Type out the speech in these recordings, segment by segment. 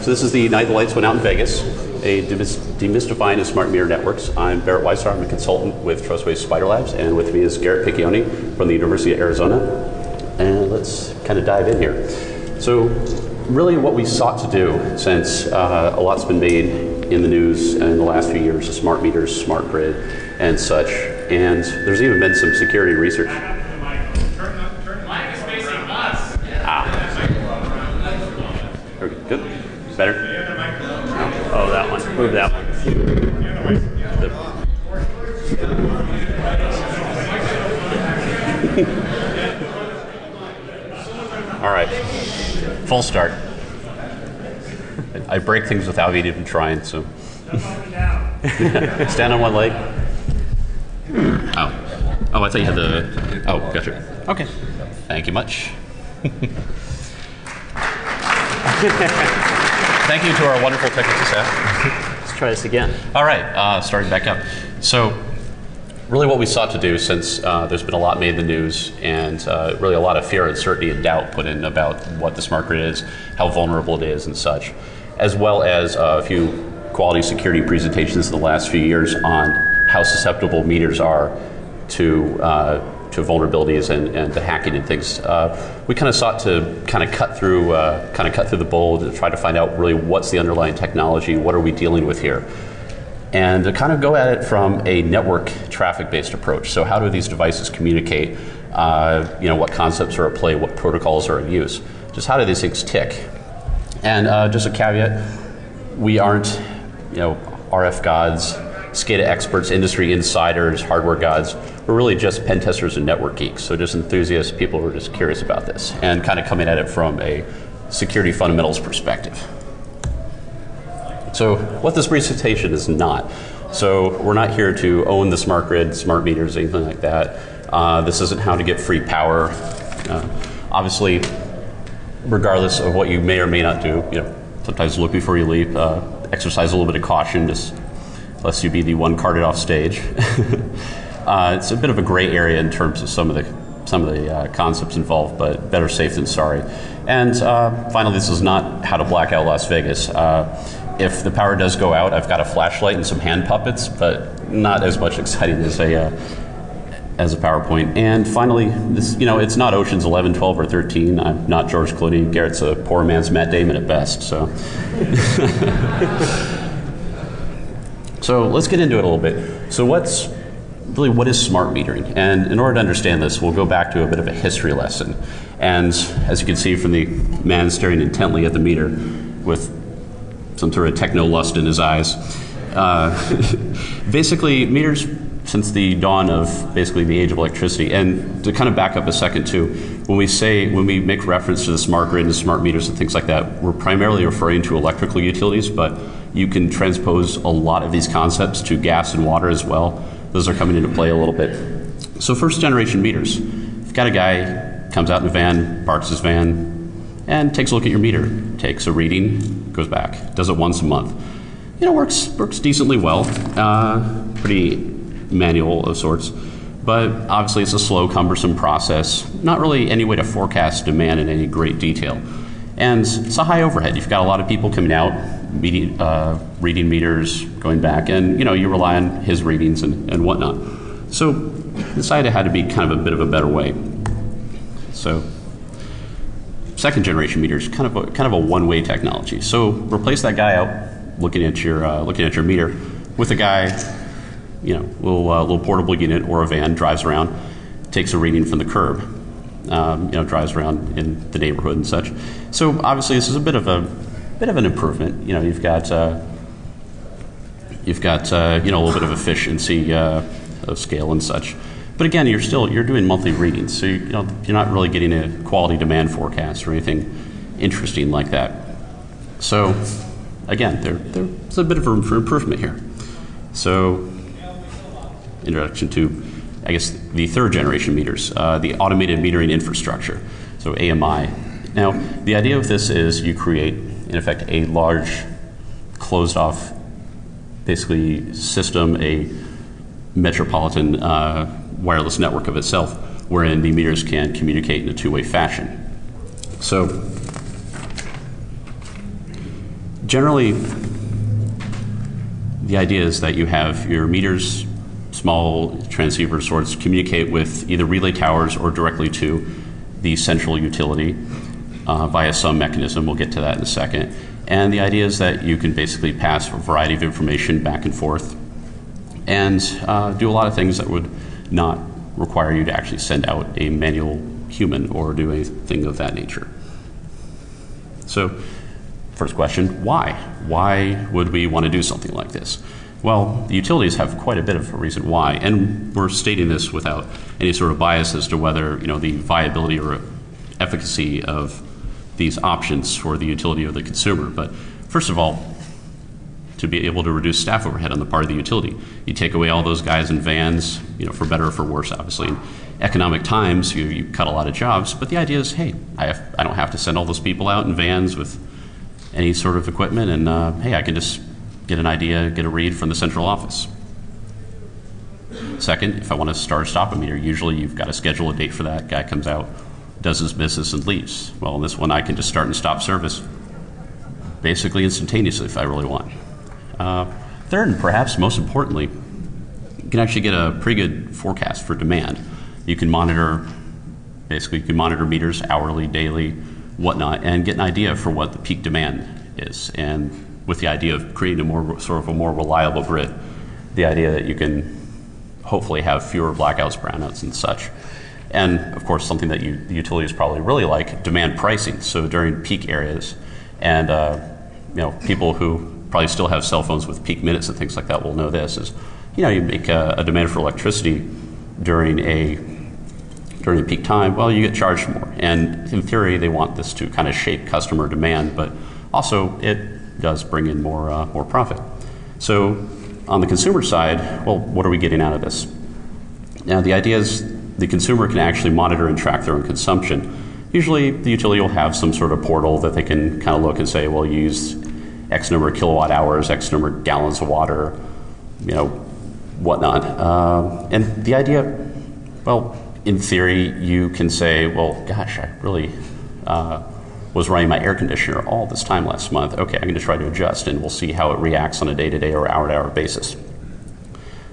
So this is the night the lights went out in Vegas, a demystifying smart meter networks. I'm Barrett Weisshaar. I'm a consultant with Trustway Spider Labs, and with me is Garret Picchioni from the University of Arizona. And let's kind of dive in here. So really what we sought to do, since a lot's been made in the news in the last few years of smart meters, smart grid, and such, and there's even been some security research. Good. Better? Oh, that one. Move that one. All right. Full start. I break things without even trying, so. Stand on one leg. Oh. Oh, I thought you had the. Oh, gotcha. Okay. Thank you much. Thank you to our wonderful technical staff. Let's try this again. All right, starting back up. So really what we sought to do, since there's been a lot made in the news and really a lot of fear, uncertainty, and doubt put in about what the smart grid is, how vulnerable it is and such, as well as a few quality security presentations in the last few years on how susceptible meters are to vulnerabilities and to hacking and things. We kind of sought to kind of cut through the bowl to try to find out really what's the underlying technology, what are we dealing with here, and to kind of go at it from a network traffic-based approach. So how do these devices communicate? What concepts are at play? What protocols are in use? Just how do these things tick? And just a caveat: we aren't, RF gods, SCADA experts, industry insiders, hardware gods. We're really just pen testers and network geeks, so just enthusiasts, people who are just curious about this, and kind of coming at it from a security fundamentals perspective. So what this presentation is not. So we're not here to own the smart grid, smart meters, anything like that. This isn't how to get free power. Obviously, regardless of what you may or may not do, sometimes look before you leap, exercise a little bit of caution, just lest you be the one carted off stage. It's a bit of a gray area in terms of some of the concepts involved, but better safe than sorry. And finally, this is not how to black out Las Vegas. If the power does go out, I've got a flashlight and some hand puppets, but not as much exciting as a PowerPoint. And finally, this, it's not Ocean's 11, 12, or 13. I'm not George Clooney. Garrett's a poor man's Matt Damon at best. So. So let's get into it a little bit. So what is smart metering? And in order to understand this, we'll go back to a bit of a history lesson. And as you can see from the man staring intently at the meter with some sort of techno lust in his eyes, basically meters, since the dawn of basically the age of electricity, and to kind of back up a second too, when we make reference to the smart grid and smart meters and things like that, we're primarily referring to electrical utilities, but you can transpose a lot of these concepts to gas and water as well. Those are coming into play a little bit. So first generation meters. You've got a guy comes out in a van, parks his van, and takes a look at your meter, takes a reading, goes back, does it once a month. Works decently well, pretty manual of sorts, but obviously it's a slow, cumbersome process, not really any way to forecast demand in any great detail. And it's a high overhead. You've got a lot of people coming out, reading meters, going back, and you rely on his readings and whatnot. So decided it had to be kind of a bit of a better way. So second generation meters, kind of a one-way technology. So replace that guy out looking at your meter with a guy, little portable unit or a van, drives around, takes a reading from the curb, drives around in the neighborhood and such. So obviously this is a bit of an improvement. You've got a little bit of efficiency of scale and such. But again, you're doing monthly readings, so you're not really getting a quality demand forecast or anything interesting like that. So again, there's a bit of room for improvement here. So introduction to, I guess, the third generation meters, the automated metering infrastructure, so AMI. Now, the idea of this is you create, in effect, a large closed off, basically system, a metropolitan wireless network of itself, wherein the meters can communicate in a two-way fashion. So generally, the idea is that you have your meters, small transceiver sorts, communicate with either relay towers or directly to the central utility via some mechanism. We'll get to that in a second. And the idea is that you can basically pass a variety of information back and forth and do a lot of things that would not require you to actually send out a manual human or do anything of that nature. So, first question, why? Why would we want to do something like this? Well, the utilities have quite a bit of a reason why, and we're stating this without any sort of bias as to whether the viability or efficacy of these options for the utility or the consumer. But first of all, to be able to reduce staff overhead on the part of the utility, you take away all those guys in vans, for better or for worse, obviously. In economic times, you cut a lot of jobs, but the idea is, hey, I don't have to send all those people out in vans with any sort of equipment, and hey, I can just get an idea, get a read from the central office. Second, if I want to start or stop a meter, usually you've got to schedule a date for that. Guy comes out, does his business, and leaves. Well, in this one, I can just start and stop service basically instantaneously if I really want. Third, and perhaps most importantly, you can actually get a pretty good forecast for demand. You can monitor meters hourly, daily, whatnot, and get an idea for what the peak demand is. And with the idea of creating a more reliable grid, the idea that you can hopefully have fewer blackouts, brownouts, and such. And of course, something that the utilities probably really like, demand pricing. So during peak areas, and people who probably still have cell phones with peak minutes and things like that will know this is, you make a demand for electricity during a peak time, well, you get charged more. And in theory, they want this to kind of shape customer demand, but also it does bring in more profit. So on the consumer side, well, what are we getting out of this? Now, the idea is the consumer can actually monitor and track their own consumption. Usually, the utility will have some sort of portal that they can kind of look and say, well, you used X number of kilowatt hours, X number of gallons of water, whatnot. And the idea, well, in theory, you can say, well, gosh, I really was running my air conditioner all this time last month. Okay, I'm going to try to adjust, and we'll see how it reacts on a day-to-day or hour-to-hour basis.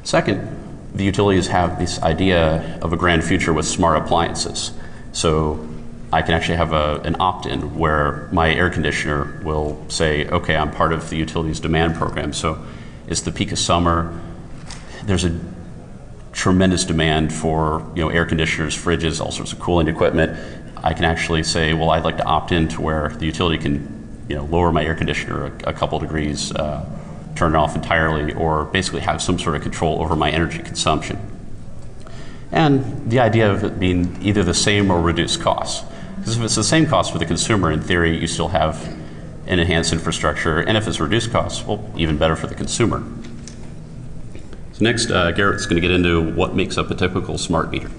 Second, the utilities have this idea of a grand future with smart appliances. So I can actually have an opt-in where my air conditioner will say, okay, I'm part of the utility's demand program. So it's the peak of summer. There's a tremendous demand for air conditioners, fridges, all sorts of cooling equipment. I can actually say, well, I'd like to opt in to where the utility can lower my air conditioner a couple degrees, turn it off entirely, or basically have some sort of control over my energy consumption. And the idea of it being either the same or reduced costs. Because if it's the same cost for the consumer, in theory, you still have an enhanced infrastructure, and if it's reduced costs, well, even better for the consumer. So next, Garrett's going to get into what makes up a typical smart meter.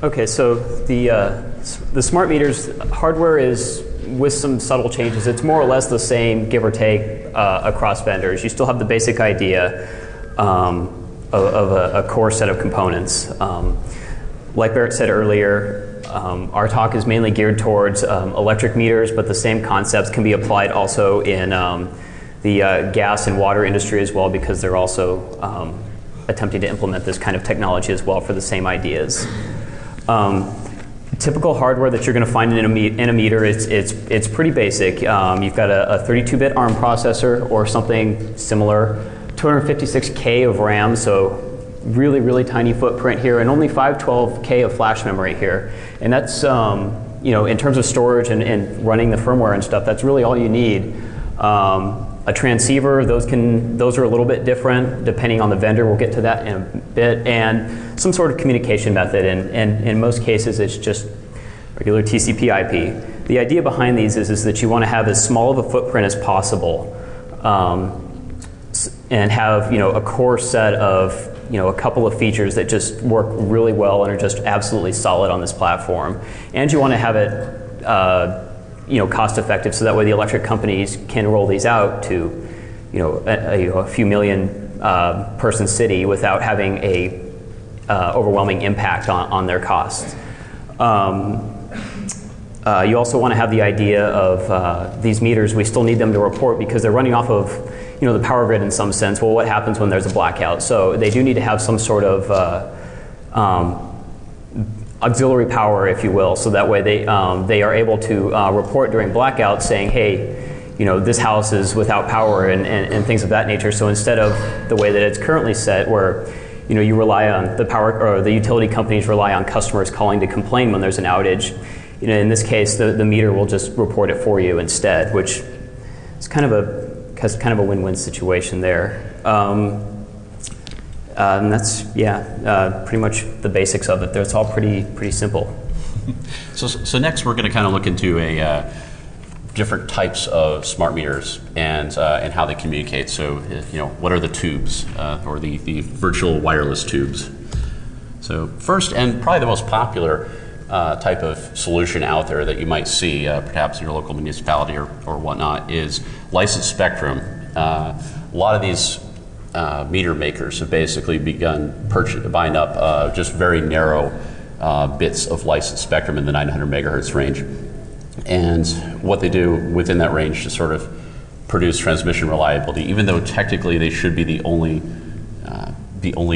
Okay, so the smart meters hardware is, with some subtle changes, it's more or less the same, give or take, across vendors. You still have the basic idea of a core set of components. Like Barrett said earlier, our talk is mainly geared towards electric meters, but the same concepts can be applied also in the gas and water industry as well, because they're also attempting to implement this kind of technology as well for the same ideas. Typical hardware that you're going to find in a meter, it's pretty basic. You've got a 32-bit ARM processor or something similar, 256K of RAM, so really, really tiny footprint here, and only 512K of flash memory here. And that's, in terms of storage and running the firmware and stuff, that's really all you need. A transceiver, those are a little bit different depending on the vendor. We'll get to that in a bit. And some sort of communication method, and in most cases it's just regular TCP/IP. The idea behind these is that you want to have as small of a footprint as possible, and have a core set of a couple of features that just work really well and are just absolutely solid on this platform. And you want to have it cost effective, so that way the electric companies can roll these out to a few million person city without having a overwhelming impact on their costs. You also want to have the idea of these meters, we still need them to report because they're running off of the power grid in some sense. Well, what happens when there's a blackout? So they do need to have some sort of auxiliary power, if you will, so that way they are able to report during blackouts saying, hey, this house is without power and things of that nature. So instead of the way that it's currently set where you rely on the power, or the utility companies rely on customers calling to complain when there's an outage, in this case the meter will just report it for you instead, which is kind of a win-win situation there. And that's pretty much the basics of it. It's all pretty simple. So next we're going to kind of look into different types of smart meters and how they communicate. So what are the tubes or the virtual wireless tubes? So first, and probably the most popular type of solution out there that you might see perhaps in your local municipality or whatnot is licensed spectrum. A lot of these meter makers have basically begun buying up just very narrow bits of licensed spectrum in the 900 megahertz range. And what they do within that range to sort of produce transmission reliability, even though technically they should be the only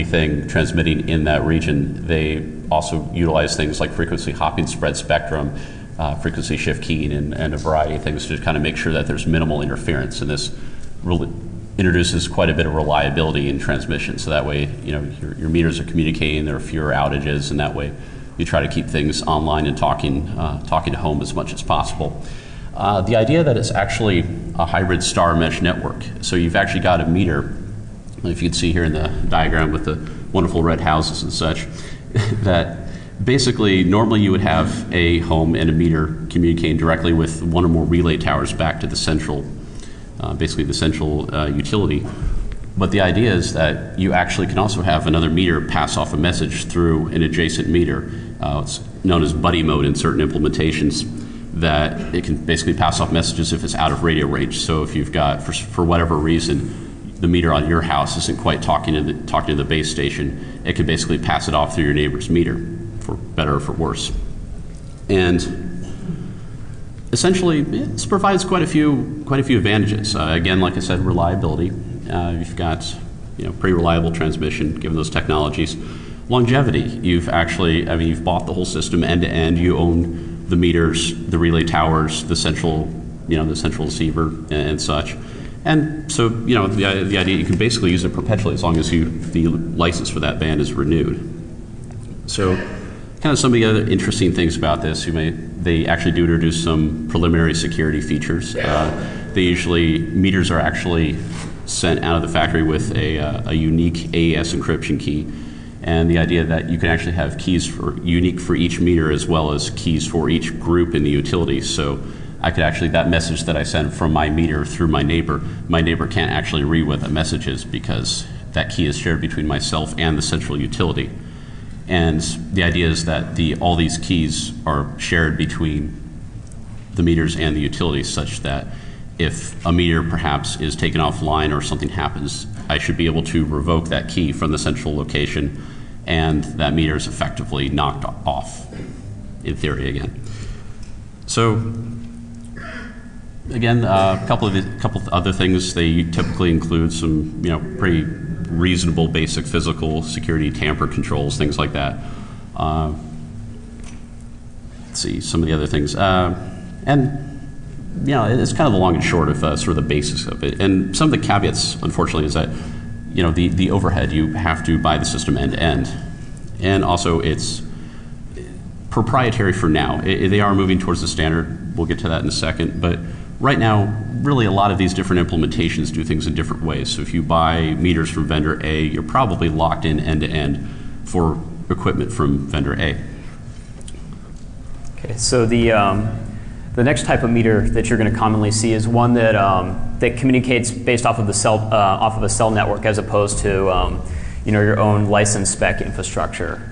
thing transmitting in that region, they also utilize things like frequency hopping spread spectrum, frequency shift keying, and a variety of things to kind of make sure that there's minimal interference. And this really introduces quite a bit of reliability in transmission. So that way, your meters are communicating, there are fewer outages, and that way you try to keep things online and talking to home as much as possible. The idea that it's actually a hybrid star mesh network. So you've actually got a meter, if you can see here in the diagram with the wonderful red houses and such, that basically normally you would have a home and a meter communicating directly with one or more relay towers back to the central, basically the central utility. But the idea is that you actually can also have another meter pass off a message through an adjacent meter. It's known as buddy mode in certain implementations, that it can basically pass off messages if it's out of radio range. So if you've got, for whatever reason, the meter on your house isn't quite talking to the base station, it can basically pass it off through your neighbor's meter, for better or for worse. And essentially, this provides quite a few advantages. Again, like I said, reliability. You've got pretty reliable transmission given those technologies. Longevity. You've bought the whole system end to end. You own the meters, the relay towers, the central receiver and such. And so the idea you can basically use it perpetually as long as the license for that band is renewed. So kind of some of the other interesting things about this, they actually do introduce some preliminary security features. Meters are actually sent out of the factory with a unique AES encryption key, and the idea that you can actually have keys unique for each meter as well as keys for each group in the utility. So I could actually, that message that I send from my meter through my neighbor can't actually read what that message is because that key is shared between myself and the central utility. And the idea is that all these keys are shared between the meters and the utilities, such that if a meter perhaps is taken offline or something happens, I should be able to revoke that key from the central location, and that meter is effectively knocked off, in theory again. So again, a couple of other things. They typically include some pretty reasonable basic physical security, tamper controls, things like that. Let's see some of the other things, and it's kind of the long and short of sort of the basics of it. And some of the caveats, unfortunately, is that the overhead, you have to buy the system end to end, and also it's proprietary for now. They are moving towards the standard. We'll get to that in a second, but right now, really a lot of these different implementations do things in different ways. So if you buy meters from vendor A, you're probably locked in end to end for equipment from vendor A. Okay, so the next type of meter that you're going to commonly see is one that that communicates based off of a cell network, as opposed to your own licensed spec infrastructure.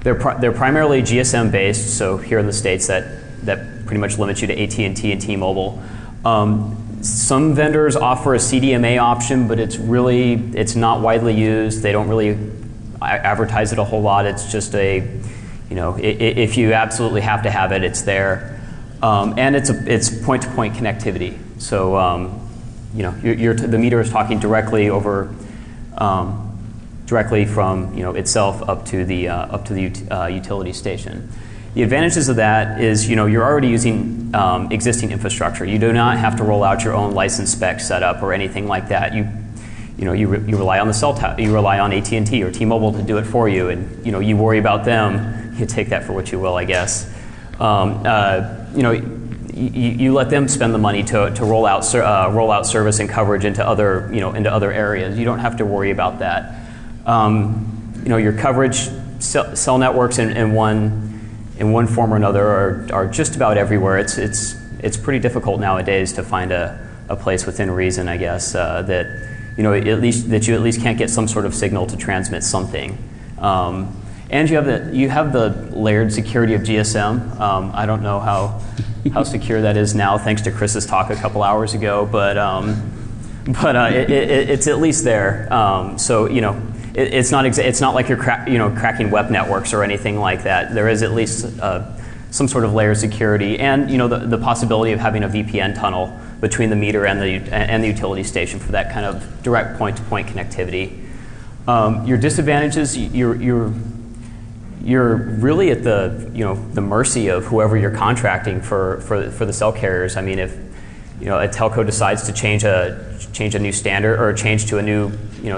They're primarily GSM based. So here in the States, that pretty much limits you to AT&T and T-Mobile. Some vendors offer a CDMA option, but it's not widely used. They don't really advertise it a whole lot. It's just a if you absolutely have to have it, it's there. And it's point-to-point connectivity. So, the meter is talking directly over, directly from itself up to the utility station. The advantages of that is you're already using existing infrastructure. You do not have to roll out your own license spec setup or anything like that. You rely on the cell tower. You rely on AT&T or T-Mobile to do it for you, and you worry about them. You take that for what you will, I guess. You let them spend the money to roll out service and coverage into other areas. You don't have to worry about that. Your coverage cell networks in one form or another are just about everywhere. It's pretty difficult nowadays to find a place within reason, I guess, that you at least can't get some sort of signal to transmit something. And you have the layered security of GSM. I don't know how secure that is now, thanks to Chris's talk a couple hours ago, but it's at least there. So it's not like you're cracking web networks or anything like that. There is at least some sort of layered security, and the possibility of having a VPN tunnel between the meter and the utility station for that kind of direct point-to-point connectivity. Your disadvantages, you're really at the mercy of whoever you're contracting for the cell carriers. I mean, if a telco decides to change a new standard or change to a new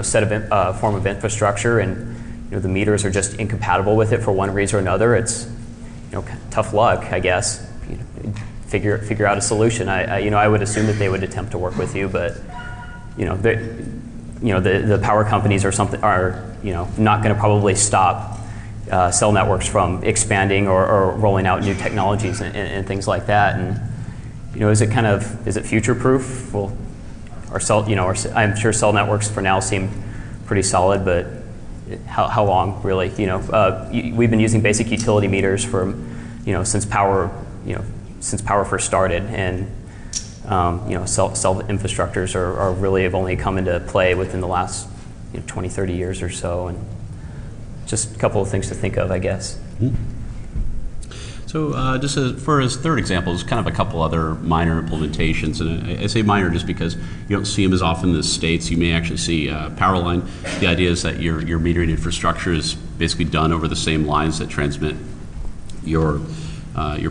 set of form of infrastructure, and the meters are just incompatible with it for one reason or another, it's tough luck, I guess. Figure out a solution. I would assume that they would attempt to work with you, but the power companies are not going to probably stop cell networks from expanding or rolling out new technologies and things like that. And is it future proof? Well, I'm sure cell networks for now seem pretty solid, but how long really? We've been using basic utility meters for since power first started, and cell infrastructures are really have only come into play within the last 20, 30 years or so, and just a couple of things to think of, I guess. Mm-hmm. So for his third example, there's kind of a couple other minor implementations, and I say minor just because you don't see them as often in the States. You may actually see power line. The idea is that your metering infrastructure is basically done over the same lines that transmit your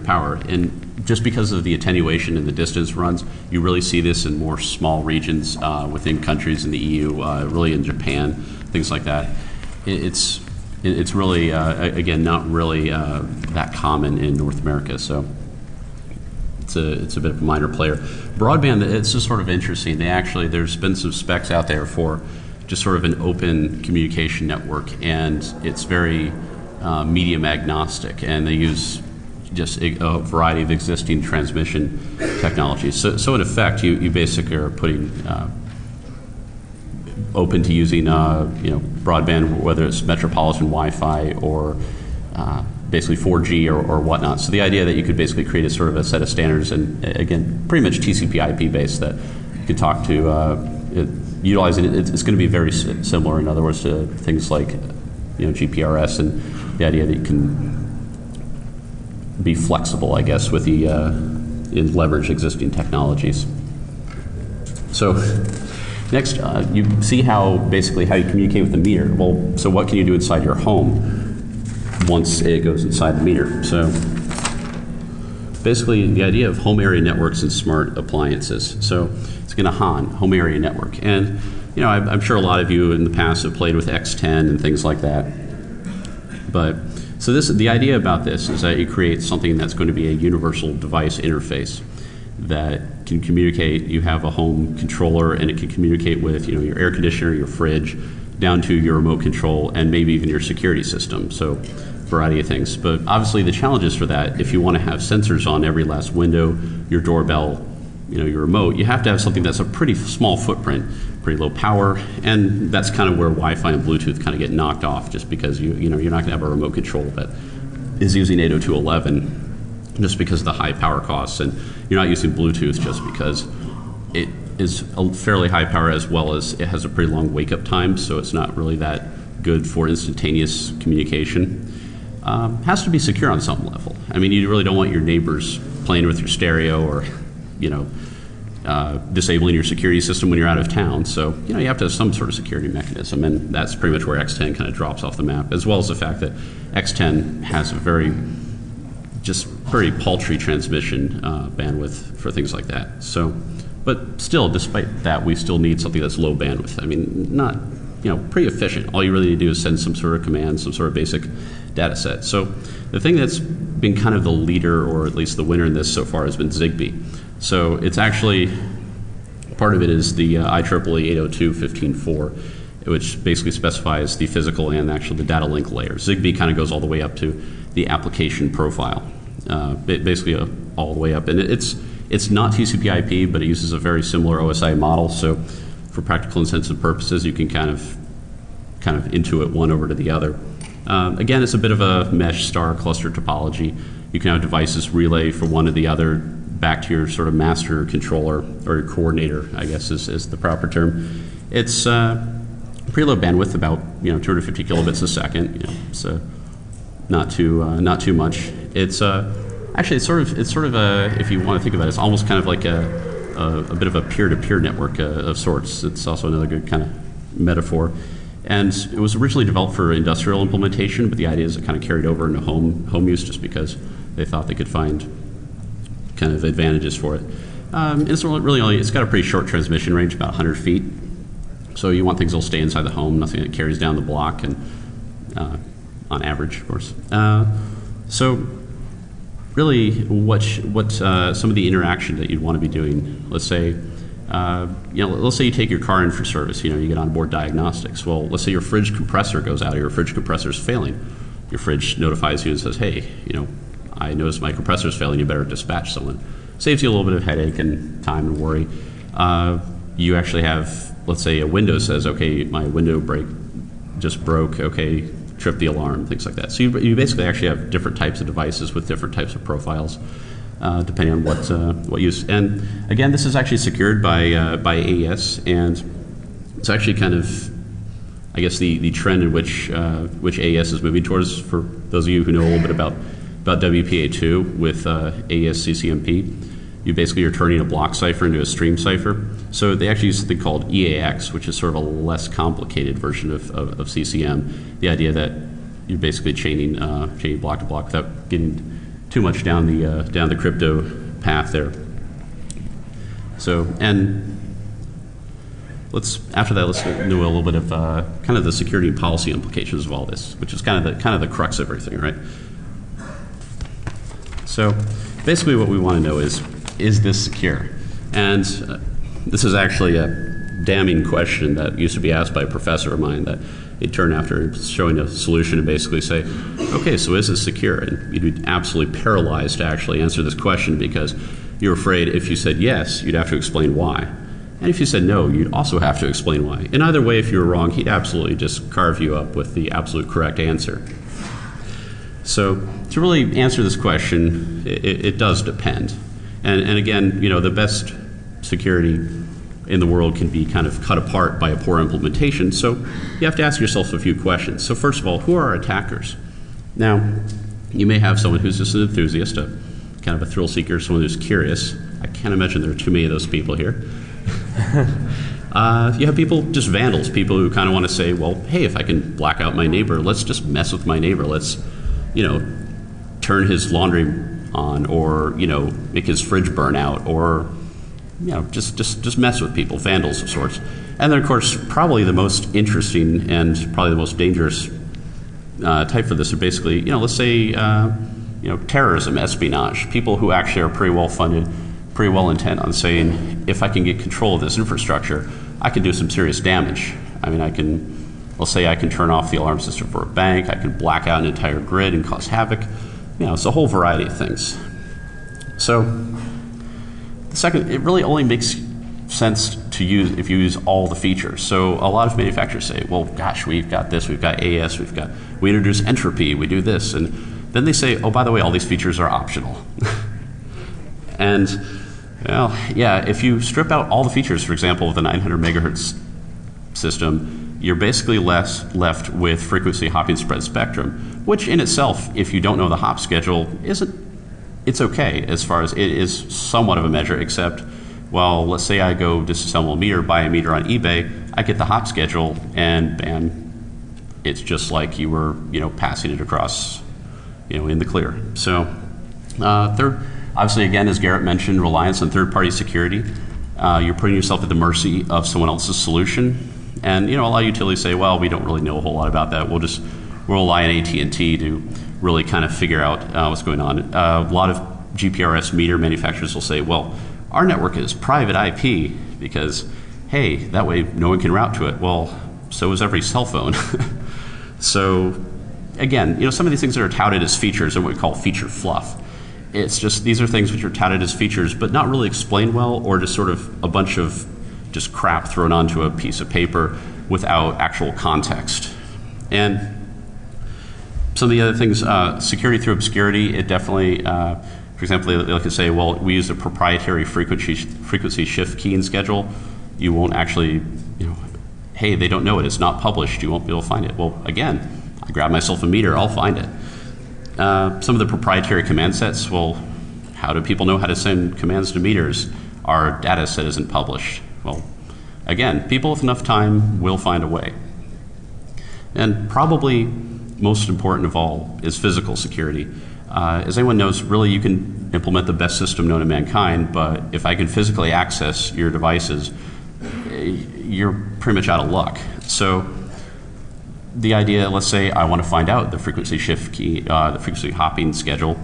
power. And just because of the attenuation and the distance runs, you really see this in more small regions within countries in the EU, really in Japan, things like that. It's really, again, not really that common in North America, so it's a bit of a minor player. Broadband, it's just sort of interesting. There's been some specs out there for just sort of an open communication network, and it's very medium agnostic, and they use just a variety of existing transmission technologies. So in effect, you basically are putting open to using broadband, whether it's metropolitan Wi-Fi or basically 4G or whatnot. So the idea that you could basically create a sort of a set of standards, and again, pretty much TCP/IP based, that you could talk to, utilizing it. It's going to be very similar, in other words, to things like GPRS, and the idea that you can be flexible, I guess, with the and leverage existing technologies. So next, you see how you communicate with the meter. Well, so what can you do inside your home once it goes inside the meter? So basically, the idea of home area networks and smart appliances. So it's going to home area network, and I'm sure a lot of you in the past have played with X10 and things like that. But so the idea about this is that you create something that's going to be a universal device interface that can communicate. You have a home controller, and it can communicate with your air conditioner, your fridge, down to your remote control, and maybe even your security system. So variety of things. But obviously the challenges for that, if you want to have sensors on every last window, your doorbell, your remote, you have to have something that's a pretty small footprint, pretty low power, and that's kind of where Wi-Fi and Bluetooth kind of get knocked off, just because you're not going to have a remote control that is using 802.11 just because of the high power costs, and you're not using Bluetooth just because it is a fairly high power, as well as it has a pretty long wake up time, so it's not really that good for instantaneous communication. has to be secure on some level. I mean, you really don't want your neighbors playing with your stereo or, disabling your security system when you're out of town. So, you have to have some sort of security mechanism, and that's pretty much where X10 kind of drops off the map, as well as the fact that X10 has a very paltry transmission bandwidth for things like that. So, but still, despite that, we still need something that's low bandwidth. I mean, not, pretty efficient. All you really need to do is send some sort of command, some sort of basic data set. So the thing that's been kind of the leader, or at least the winner in this so far, has been Zigbee. So it's actually, part of it is the IEEE 802.15.4, which basically specifies the physical and actually the data link layer. Zigbee kind of goes all the way up to the application profile, basically all the way up. And it's not TCP/IP, but it uses a very similar OSI model. So for practical and sensitive purposes, you can kind of intuit one over to the other. Again, it's a bit of a mesh star cluster topology. You can have devices relay from one to the other back to your sort of master controller, or your coordinator, I guess is the proper term. It's pretty low bandwidth, about 250 kilobits a second. So not too much. It's actually it's sort of a, if you want to think about it, it's almost kind of like a bit of a peer-to-peer network of sorts. It's also another good kind of metaphor. And it was originally developed for industrial implementation, but the idea is it kind of carried over into home use, just because they thought they could find kind of advantages for it. It's really only, it's got a pretty short transmission range, about 100 feet. So you want things that'll stay inside the home, nothing that carries down the block, and on average, of course. So really, what some of the interaction that you'd want to be doing, let's say, let's say you take your car in for service, you get onboard diagnostics. Well, let's say your fridge compressor goes out, or your fridge compressor is failing. Your fridge notifies you and says, hey, I noticed my compressor is failing, you better dispatch someone. Saves you a little bit of headache and time and worry. You actually have, let's say a window says, okay, my window brake just broke, okay, trip the alarm, things like that. So you basically actually have different types of devices with different types of profiles, depending on what use. And again, this is actually secured by AES, and it's actually kind of, I guess, the trend in which AES is moving towards. For those of you who know a little bit about WPA2 with AES CCMP, you basically are turning a block cipher into a stream cipher. So they actually use something called EAX, which is sort of a less complicated version of CCM. The idea that you're basically chaining block to block without getting too much down the crypto path there. So, and after that, let's know a little bit of kind of the security and policy implications of all this, which is kind of the crux of everything, right? So basically what we want to know is this secure? And this is actually a damning question that used to be asked by a professor of mine, that he'd turn after showing a solution and basically say, okay, so is this secure? And you'd be absolutely paralyzed to actually answer this question, because you're afraid if you said yes, you'd have to explain why. And if you said no, you'd also have to explain why. In either way, if you were wrong, he'd absolutely just carve you up with the absolute correct answer. So to really answer this question, it does depend. And again, the best security in the world can be kind of cut apart by a poor implementation. So you have to ask yourself a few questions. So first of all, who are our attackers? Now, you may have someone who's just an enthusiast, kind of a thrill seeker, someone who's curious. I can't imagine there are too many of those people here. You have people, just vandals, people who kind of want to say, well, hey, if I can black out my neighbor, let's just mess with my neighbor. Let's, turn his laundry on, or, make his fridge burn out, or, just mess with people, vandals of sorts. And then, of course, probably the most interesting and probably the most dangerous type for this are basically, let's say, terrorism, espionage, people who actually are pretty well funded, pretty well intent on saying, if I can get control of this infrastructure, I can do some serious damage. I mean, let's say I can turn off the alarm system for a bank, I can black out an entire grid and cause havoc. It's a whole variety of things. So the second, it really only makes sense to use if you use all the features. So a lot of manufacturers say, well, gosh, we've got this, we've got AES, we introduce entropy, we do this, and then they say, oh, by the way, all these features are optional. And, well, yeah, if you strip out all the features, for example, of the 900 megahertz system, you're basically left with frequency hopping spread spectrum, which in itself, if you don't know the hop schedule, it's okay as far as it is somewhat of a measure, except, well, let's say I go disassemble a meter, buy a meter on eBay, I get the hop schedule, and bam, it's just like you were, passing it across, in the clear. So, third, obviously, again, as Garrett mentioned, reliance on third-party security. You're putting yourself at the mercy of someone else's solution. And, a lot of utilities say, well, we don't really know a whole lot about that. We'll rely on AT&T to really kind of figure out what's going on. A lot of GPRS meter manufacturers will say, well, our network is private IP because, hey, that way no one can route to it. Well, so is every cell phone. So, again, some of these things that are touted as features are what we call feature fluff. It's just, these are things which are touted as features, but not really explained well, or just sort of a bunch of just crap thrown onto a piece of paper without actual context. And some of the other things, security through obscurity, it definitely, for example, they like to say, well, we use a proprietary frequency shift keying schedule. You won't actually, hey, they don't know it, it's not published, you won't be able to find it. Well, again, I grab myself a meter, I'll find it. Some of the proprietary command sets, well, how do people know how to send commands to meters? Our data set isn't published. Well, again, people with enough time will find a way. And probably most important of all is physical security. As anyone knows, really you can implement the best system known to mankind, but if I can physically access your devices, you're pretty much out of luck. So the idea, let's say I want to find out the frequency shift key, the frequency hopping schedule.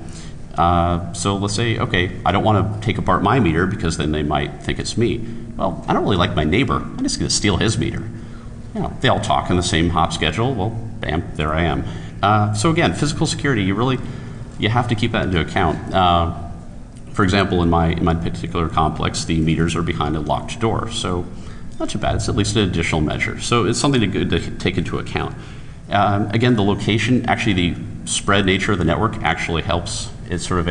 So let's say, okay, I don't want to take apart my meter because then they might think it's me. Well, I don't really like my neighbor. I'm just going to steal his meter. They all talk on the same hop schedule. Well, bam, there I am. So again, physical security, you have to keep that into account. For example, in my particular complex, the meters are behind a locked door. So not too bad. It's at least an additional measure. So it's something to take into account. Again, the location, actually the spread nature of the network actually helps. It's sort of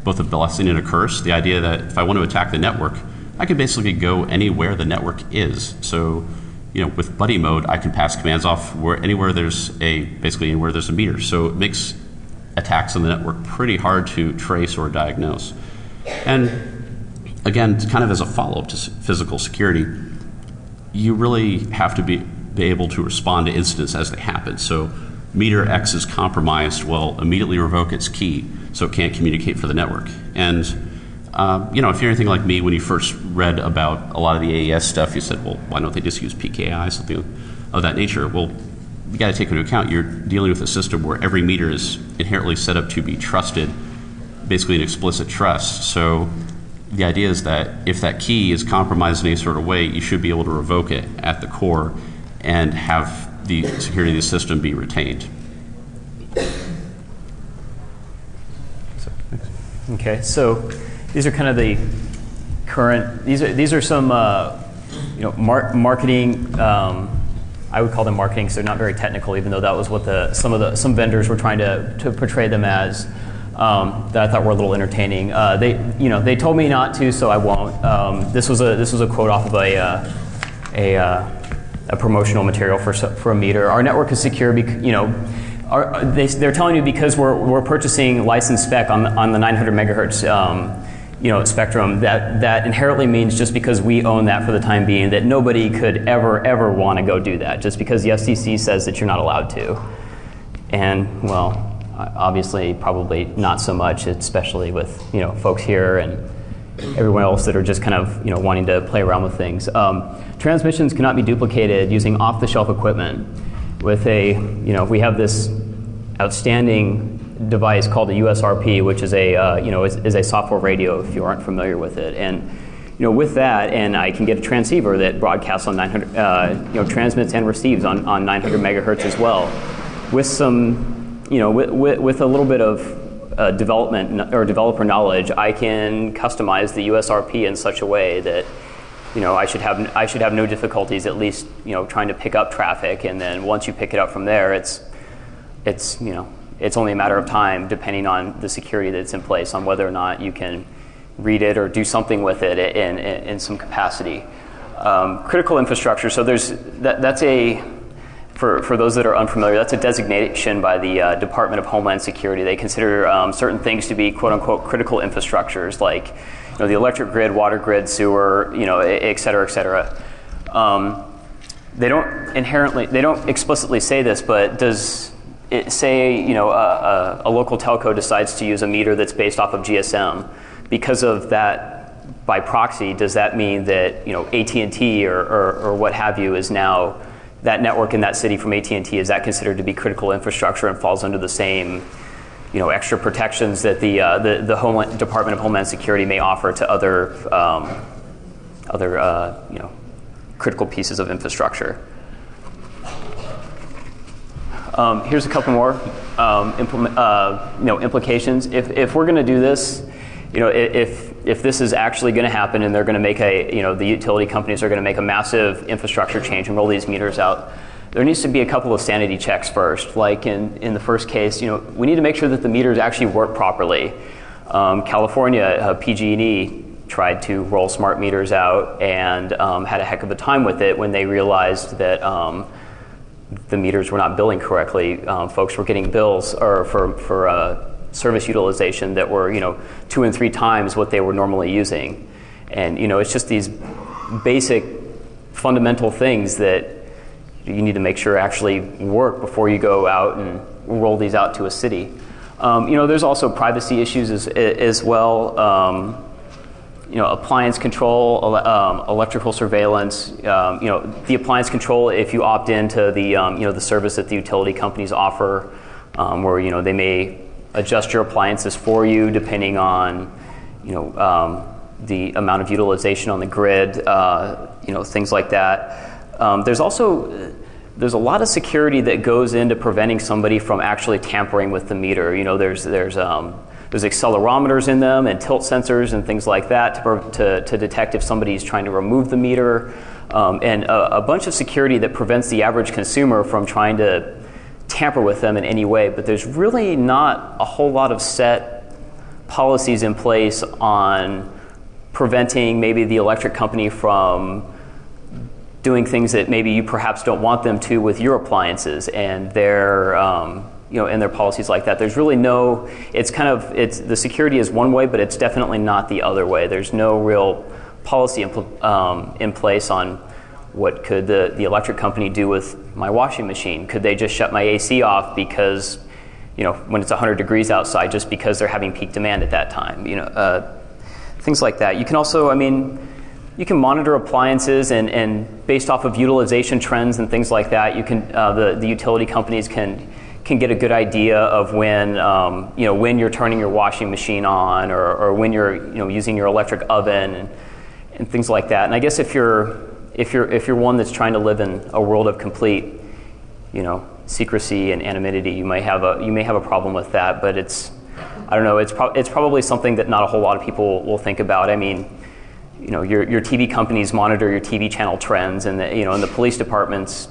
both a blessing and a curse. The idea that if I want to attack the network, I can basically go anywhere the network is. So, with buddy mode, I can pass commands off anywhere there's anywhere there's a meter. So it makes attacks on the network pretty hard to trace or diagnose. And again, kind of as a follow-up to physical security, you really have to be able to respond to incidents as they happen. So meter X is compromised, well, immediately revoke its key so it can't communicate for the network. And if you're anything like me, when you first read about a lot of the AES stuff, you said, well, why don't they just use PKI, something of that nature? Well, you got to take into account you're dealing with a system where every meter is inherently set up to be trusted, basically an explicit trust. So the idea is that if that key is compromised in any sort of way, you should be able to revoke it at the core and have the security of the system be retained. Okay, so these are kind of the current. These are some marketing. I would call them marketing, so they're not very technical, even though that was what some vendors were trying to portray them as. That I thought were a little entertaining. They told me not to, so I won't. This was a quote off of a promotional material for a meter. Our network is secure. They're telling you because we're purchasing licensed spec on the 900 megahertz spectrum, that inherently means just because we own that for the time being, that nobody could ever want to go do that, just because the FCC says that you're not allowed to. And well, obviously, probably not so much, especially with folks here and everyone else that are just kind of wanting to play around with things. Transmissions cannot be duplicated using off-the-shelf equipment. With we have this outstanding device called a USRP, which is a software radio if you aren't familiar with it. And with that, and I can get a transceiver that broadcasts on 900, transmits and receives on 900 megahertz as well. With some, with a little bit of development or developer knowledge, I can customize the USRP in such a way that I should have no difficulties, at least trying to pick up traffic. And then once you pick it up from there, it's only a matter of time, depending on the security that's in place, on whether or not you can read it or do something with it in some capacity. Critical infrastructure, so that's a, for those that are unfamiliar, that's a designation by the Department of Homeland Security. They consider certain things to be quote unquote critical infrastructures, like the electric grid, water grid, sewer, et cetera, et cetera. They don't explicitly say this, but does it say, a local telco decides to use a meter that's based off of GSM, because of that, by proxy, does that mean that AT&T or what have you is now, that network in that city from AT&T, is that considered to be critical infrastructure and falls under the same extra protections that the Department of Homeland Security may offer to other critical pieces of infrastructure? Here's a couple more implications. If we're going to do this, if this is actually going to happen and they're going to make the utility companies are going to make a massive infrastructure change and roll these meters out, there needs to be a couple of sanity checks first. Like in the first case, we need to make sure that the meters actually work properly. California, PG&E tried to roll smart meters out and had a heck of a time with it when they realized that the meters were not billing correctly. Folks were getting bills for service utilization that were 2 and 3 times what they were normally using. And it's just these basic fundamental things that you need to make sure actually work before you go out and roll these out to a city. There's also privacy issues as well. Appliance control, electrical surveillance. The appliance control, if you opt into the service that the utility companies offer, where they may adjust your appliances for you depending on the amount of utilization on the grid, things like that. There's a lot of security that goes into preventing somebody from actually tampering with the meter. There's accelerometers in them and tilt sensors and things like that to detect if somebody's trying to remove the meter, and a bunch of security that prevents the average consumer from trying to tamper with them in any way. But there's really not a whole lot of set policies in place on preventing maybe the electric company from doing things that maybe you perhaps don't want them to with your appliances and their and their policies like that. There's really no, it's the security is one way, but it's definitely not the other way. There's no real policy in place on what could the electric company do with my washing machine. Could they just shut my AC off because, when it's 100 degrees outside, just because they're having peak demand at that time? Things like that. You can also, you can monitor appliances and based off of utilization trends and things like that, you can the utility companies can get a good idea of when when you're turning your washing machine on or when you're using your electric oven and things like that. And I guess if you're one that's trying to live in a world of complete secrecy and anonymity, you may have a problem with that. But it's probably something that not a whole lot of people will think about. Your TV companies monitor your TV channel trends, and and the police departments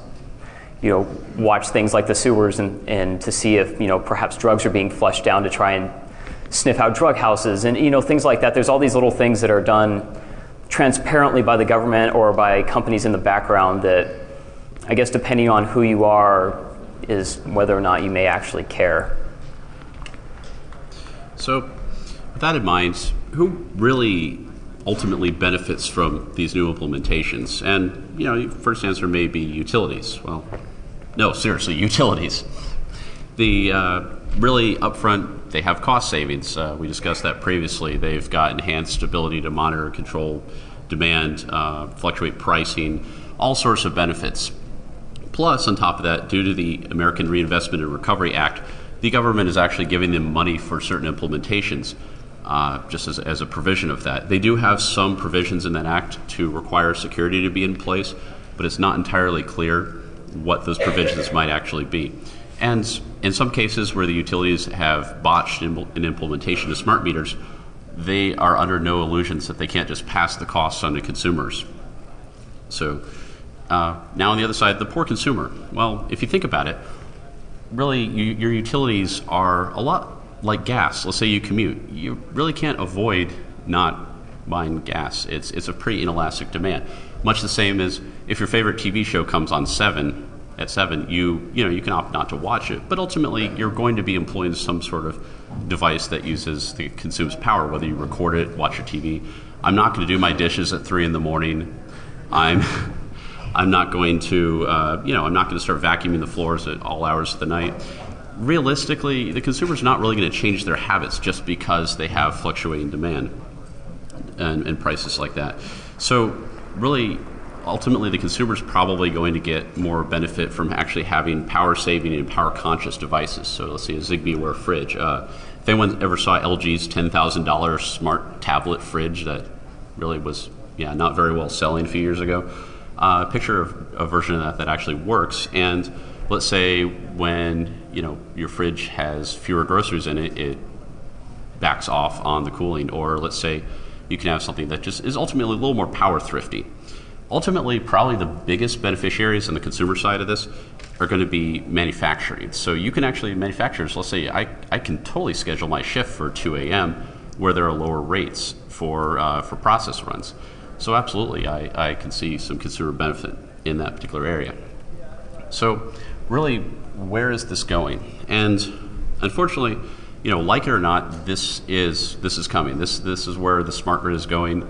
watch things like the sewers and to see if perhaps drugs are being flushed down to try and sniff out drug houses and things like that. There's all these little things that are done transparently by the government or by companies in the background that, I guess, depending on who you are, is whether or not you may actually care. So, with that in mind, who really ultimately benefits from these new implementations? And your first answer may be utilities. Well, no, seriously, utilities. The really upfront, they have cost savings. We discussed that previously. They've got enhanced ability to monitor and control demand, fluctuate pricing, all sorts of benefits. Plus, on top of that, due to the American Reinvestment and Recovery Act, the government is actually giving them money for certain implementations, just as a provision of that. They do have some provisions in that act to require security to be in place, but it's not entirely clear what those provisions might actually be. And in some cases where the utilities have botched an implementation of smart meters, they are under no illusions that they can't just pass the costs on to consumers. So now on the other side, the poor consumer. Well, if you think about it, really your utilities are a lot like gas. Let's say you commute. You really can't avoid not buying gas. It's a pretty inelastic demand. Much the same as if your favorite TV show comes on at 7, you can opt not to watch it, but ultimately you're going to be employing some sort of device that consumes power, whether you record it, watch your TV. I'm not going to do my dishes at 3 in the morning. I'm not going to I'm not going to start vacuuming the floors at all hours of the night. Realistically, the consumer's not really going to change their habits just because they have fluctuating demand and prices like that. So really, ultimately, the consumer's probably going to get more benefit from actually having power-saving and power-conscious devices. So let's say a Zigbee-aware fridge. If anyone ever saw LG's $10,000 smart tablet fridge that really was not very well selling a few years ago, picture of a version of that actually works. And let's say when your fridge has fewer groceries in it, it backs off on the cooling. Or let's say you can have something that just is ultimately a little more power thrifty. Ultimately, probably the biggest beneficiaries on the consumer side of this are going to be manufacturing. So you can actually, manufacturers, let's say I can totally schedule my shift for 2 a.m. where there are lower rates for process runs. So absolutely, I can see some consumer benefit in that particular area. So really, where is this going? And unfortunately, like it or not, this is coming. This is where the smart grid is going.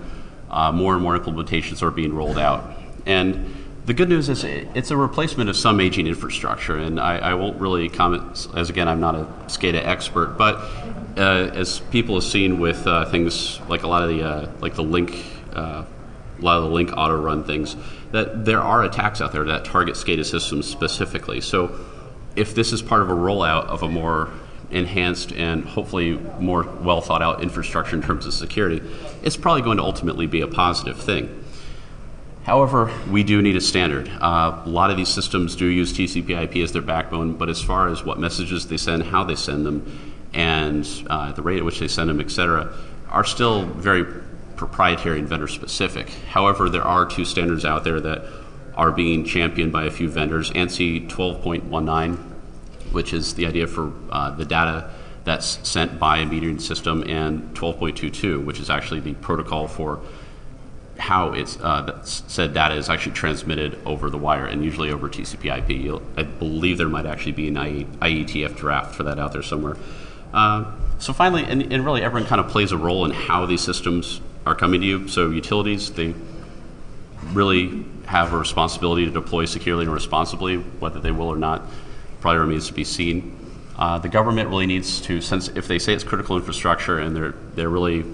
More and more implementations are being rolled out. And the good news is it's a replacement of some aging infrastructure. And I won't really comment, as again, I'm not a SCADA expert, but as people have seen with things like a lot of the Link auto run things, that there are attacks out there that target SCADA systems specifically. So if this is part of a rollout of a more enhanced and hopefully more well thought out infrastructure in terms of security, it's probably going to ultimately be a positive thing. However, we do need a standard. A lot of these systems do use TCP/IP as their backbone, but as far as what messages they send, how they send them, and the rate at which they send them, etc., are still very proprietary and vendor specific. However, there are 2 standards out there that are being championed by a few vendors. ANSI 12.19, which is the idea for the data that's sent by a metering system, and 12.22, which is actually the protocol for how that said data is actually transmitted over the wire, and usually over TCP/IP. I believe there might actually be an IETF draft for that out there somewhere. So finally, and really everyone kind of plays a role in how these systems are coming to you. So utilities, they really have a responsibility to deploy securely and responsibly. Whether they will or not probably remains to be seen. The government really needs to, since if they say it's critical infrastructure and they're really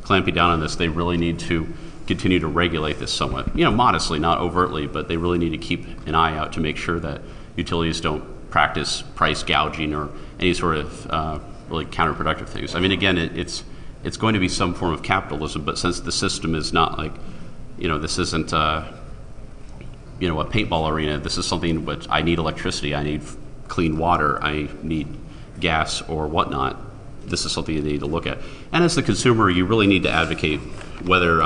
clamping down on this, they really need to continue to regulate this somewhat, modestly, not overtly, but they really need to keep an eye out to make sure that utilities don't practice price gouging or any sort of really counterproductive things. I mean, again, it's going to be some form of capitalism, but since the system is not like, this isn't a paintball arena. This is something which I need electricity, I need clean water, I need gas or whatnot. This is something you need to look at. And as the consumer, you really need to advocate, whether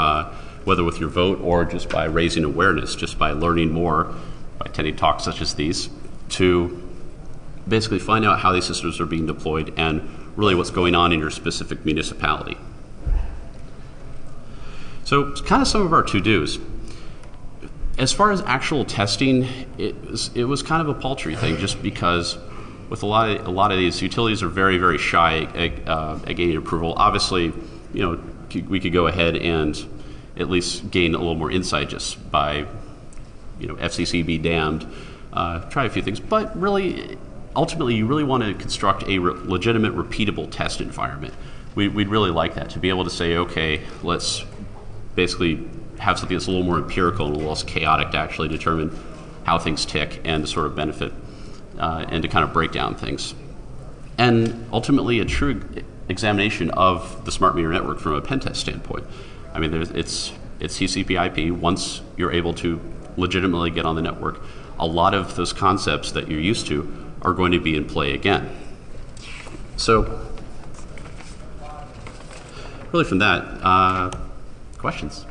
with your vote or just by raising awareness, just by learning more, by attending talks such as these, to basically find out how these systems are being deployed and really what's going on in your specific municipality. So it's kind of some of our to-dos. As far as actual testing, it was kind of a paltry thing, just because with a lot of these utilities are very, very shy at gaining approval. Obviously, we could go ahead and at least gain a little more insight just by, FCC be damned, try a few things. But really, ultimately, you really want to construct a legitimate, repeatable test environment. We'd really like that, to be able to say, okay, let's basically have something that's a little more empirical and a little less chaotic to actually determine how things tick and to sort of benefit and to kind of break down things. And ultimately, a true examination of the smart meter network from a pen test standpoint. I mean, it's TCP/IP. Once you're able to legitimately get on the network, a lot of those concepts that you're used to are going to be in play again. So, really from that, questions?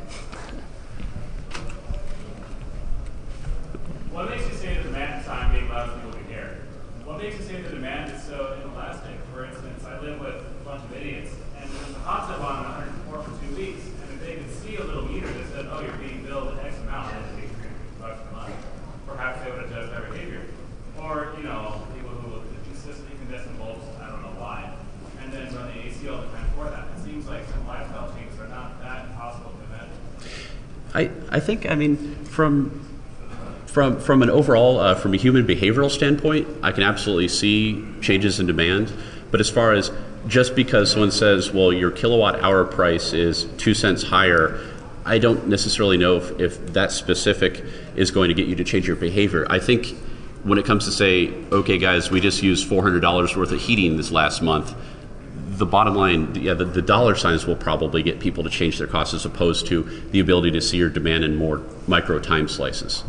What makes you say the demand time being allows people to care? What makes you say the demand is so inelastic? For instance, I live with a bunch of idiots, and there's a hot tub on 104 for 2 weeks, and billed X amount and it takes $300 a month, perhaps they would adjust their behavior. Or, you know, people who will consistently condense bulbs, I don't know why, and then run the AC all the time for that. It seems like some lifestyle changes are not that possible to imagine. I think, I mean, from an overall, from a human behavioral standpoint, I can absolutely see changes in demand. But as far as just because someone says, well, your kilowatt hour price is 2 cents higher, I don't necessarily know if that specific is going to get you to change your behavior. I think when it comes to say, okay, guys, we just used $400 worth of heating this last month, the bottom line, yeah, the dollar signs will probably get people to change their costs as opposed to the ability to see your demand in more micro time slices.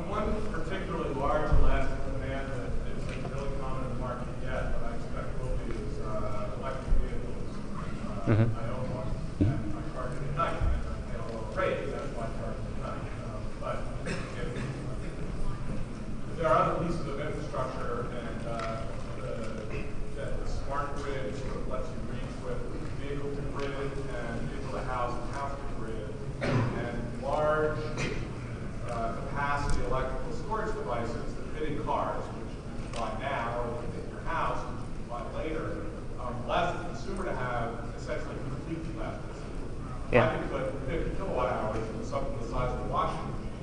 One particularly large elastic demand that isn't really common in the market yet, but I expect will be, is electric vehicles. I own one, and I charge it at night, and I pay a lower rate, that's why I charge it at night. But if there are other pieces of infrastructure and that the smart grid sort of lets you reach with vehicle to grid and vehicle to house and house to grid, and large capacity electrical storage devices that fit in cars, which you can buy now, or fit in your house, which you can buy later, allows the consumer to have essentially complete elasticity. Yeah. I can put 50 kilowatt hours into something the size of a washing machine.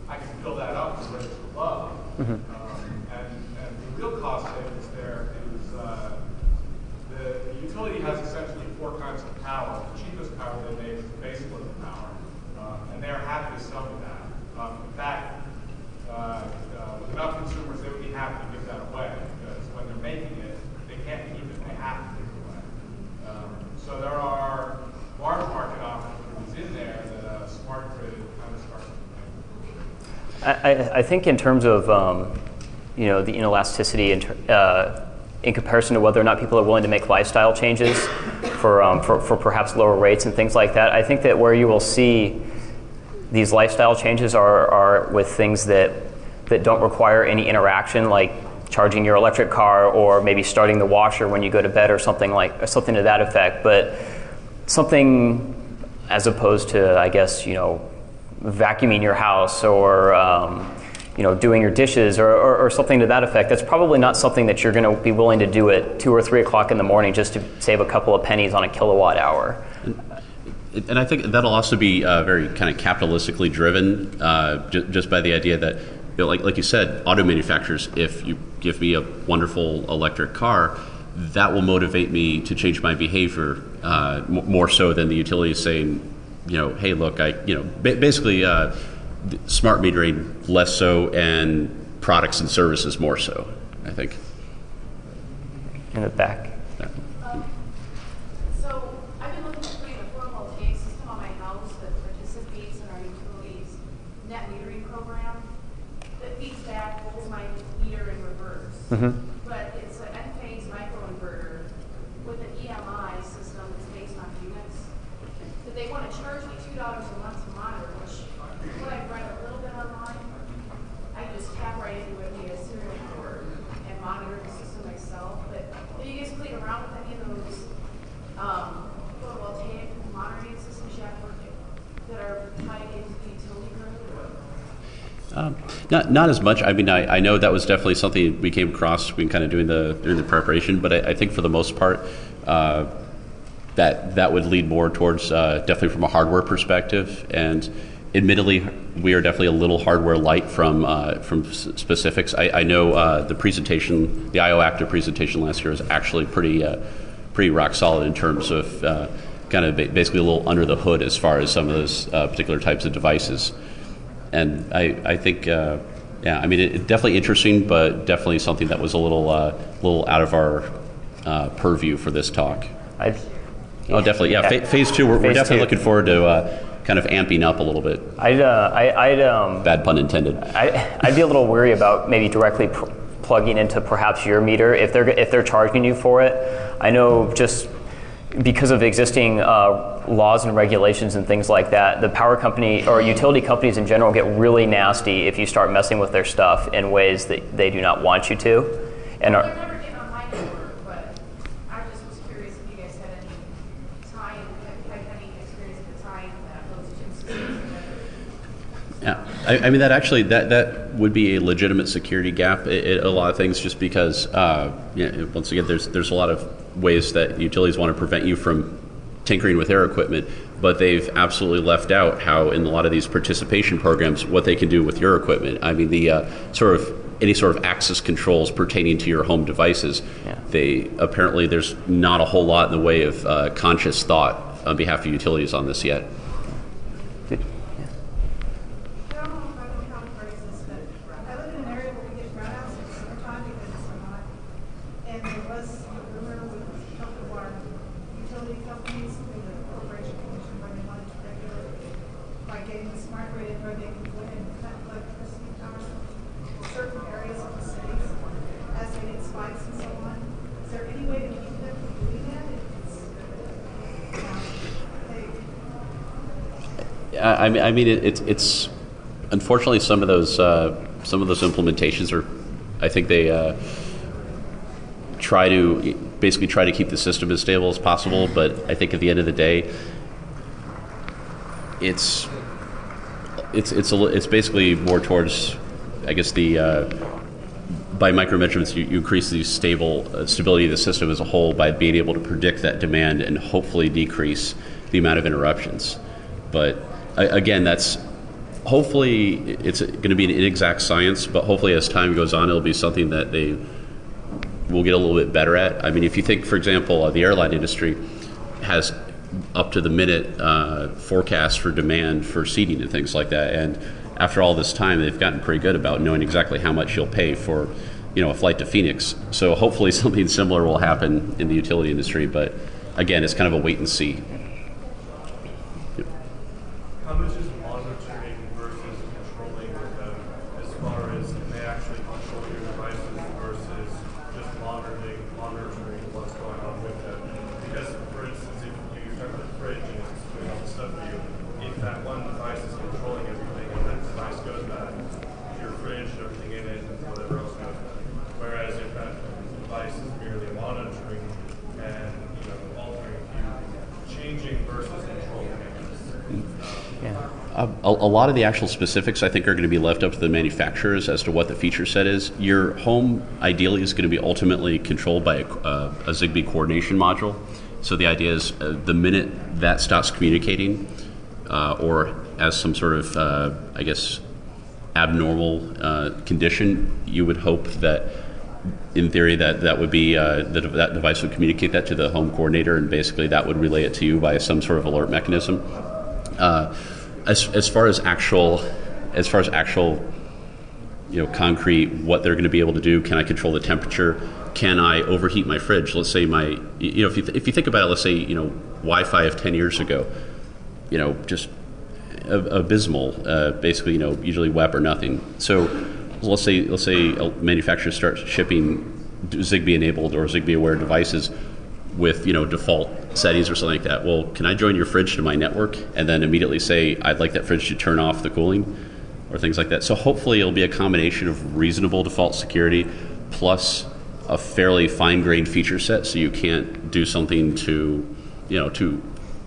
I can fill that up and raise it above. And the real cost savings there is the utility has essentially 4 kinds of power. The cheapest power they make is the base load power, and they're happy to sell you that. In fact, with enough consumers, they would be happy to give that away because when they're making it, they can't keep it; they have to give it away. So there are large market opportunities in there that a smart grid kind of starts to make. I think in terms of you know, the inelasticity in comparison to whether or not people are willing to make lifestyle changes for perhaps lower rates and things like that, I think that where you will see these lifestyle changes are with things that don't require any interaction, like charging your electric car or maybe starting the washer when you go to bed or something to that effect. But something as opposed to, I guess, you know, vacuuming your house or you know, doing your dishes or something to that effect. That's probably not something that you're going to be willing to do at 2 or 3 o'clock in the morning just to save a couple of pennies on a kilowatt hour. And I think that'll also be very kind of capitalistically driven, just by the idea that, you know, like you said, auto manufacturers, if you give me a wonderful electric car, that will motivate me to change my behavior more so than the utility saying, you know, hey, look, basically smart metering less so and products and services more so, I think. In the back. Yeah. So I've been looking at putting a photovoltaic system on my house that participates in our utilities net metering program that feeds back, holds my meter in reverse. But it's an N-phase microinverter with an EMI system that's based on units. That they want to charge me $2 a month to monitor, which when I've read a little bit online, I just tap right into it via serial port and monitor the system myself. But have you guys played around with any of those photovoltaic monitoring systems yet that are tied into the utility grid? Not as much. I mean, I know that was definitely something we came across when kind of during the preparation, but I think for the most part, that would lead more towards definitely from a hardware perspective. And admittedly, we are definitely a little hardware light from specifics. I know the presentation, the IO Active presentation last year was actually pretty rock solid in terms of kind of basically a little under the hood as far as some of those particular types of devices. And I think, yeah, I mean, it definitely interesting, but definitely something that was a little out of our purview for this talk. Oh, definitely, yeah. Phase 2, we're definitely looking forward to kind of amping up a little bit. Bad pun intended. I'd be a little weary about maybe directly plugging into perhaps your meter if they're charging you for it. I know just because of existing laws and regulations and things like that, the power company or utility companies in general get really nasty if you start messing with their stuff in ways that they do not want you to. And They're never getting on my network, but I just was curious if you guys had any time, had any Yeah. I mean, that would be a legitimate security gap. A lot of things, just because once again, there's a lot of ways that utilities want to prevent you from tinkering with their equipment, but they've absolutely left out how in a lot of these participation programs what they can do with your equipment. I mean, the any sort of access controls pertaining to your home devices. Yeah. Apparently there's not a whole lot in the way of conscious thought on behalf of utilities on this yet. Good. I don't know if I can count phrases, but I live in an area where we get brownouts in the summertime because it's so hot. And there was a rumor with a couple of our utility companies through the Corporation Commission where they wanted to regulate by getting the smart grid where they can go ahead and cut electricity power in certain areas of the cities as they get spikes and so on. Is there any way to keep them from doing that? I mean, it's unfortunately some of those implementations are, I think they try to keep the system as stable as possible, but I think at the end of the day, it's basically more towards, I guess, by micromeasurements you increase the stability of the system as a whole by being able to predict that demand and hopefully decrease the amount of interruptions. But again, hopefully it's going to be an inexact science, but hopefully as time goes on, it'll be something that they will get a little bit better at. I mean, if you think, for example, the airline industry has up to the minute forecasts for demand for seating and things like that, and after all this time, they've gotten pretty good about knowing exactly how much you'll pay for, a flight to Phoenix. So hopefully something similar will happen in the utility industry, but again, it's kind of a wait and see. How much is monitoring versus controlling with them as far as can they actually control your devices versus just monitoring what's going on with them? Because, for instance, if you start with a fridge and it's doing all the stuff for you, if that one device is controlling everything and that device goes bad, your fridge and everything in it and whatever else goes bad. Whereas if that device is merely monitoring and altering a few, changing versus controlling it. Yeah. A lot of the actual specifics, I think, are going to be left up to the manufacturers as to what the feature set is. Your home, ideally, is going to be ultimately controlled by a Zigbee coordination module. So the idea is the minute that stops communicating, or as some sort of, I guess, abnormal condition, you would hope that, in theory, that would be that device would communicate that to the home coordinator, and basically that would relay it to you by some sort of alert mechanism. As far as actual, concrete, what they're going to be able to do, can I control the temperature? Can I overheat my fridge? Let's say if you think about it, let's say, Wi-Fi of 10 years ago, just abysmal, basically, usually web or nothing. So let's say a manufacturer starts shipping Zigbee enabled or Zigbee aware devices with default settings or something like that. Well, can I join your fridge to my network and then immediately say I'd like that fridge to turn off the cooling or things like that? So hopefully it'll be a combination of reasonable default security plus a fairly fine-grained feature set, so you can't do something to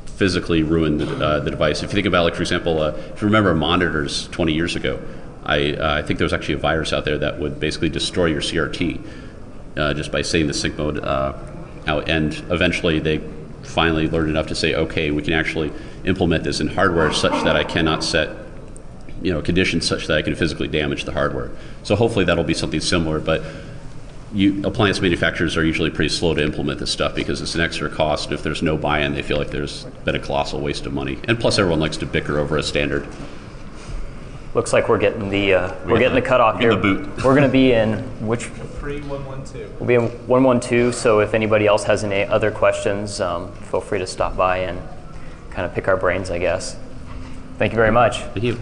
physically ruin the device. If you think about, like, for example, if you remember monitors 20 years ago, I think there was actually a virus out there that would basically destroy your CRT just by setting the sync mode out, and eventually they finally learned enough to say, okay, we can actually implement this in hardware such that I cannot set conditions such that I can physically damage the hardware. So hopefully that'll be something similar, but appliance manufacturers are usually pretty slow to implement this stuff because it's an extra cost, and if there's no buy-in, they feel like there's been a colossal waste of money. And plus everyone likes to bicker over a standard. Looks like we're getting the cutoff here. We're going to be in which? 3112. We'll be in 112. So if anybody else has any other questions, feel free to stop by and kind of pick our brains, I guess. Thank you very much. Thank you.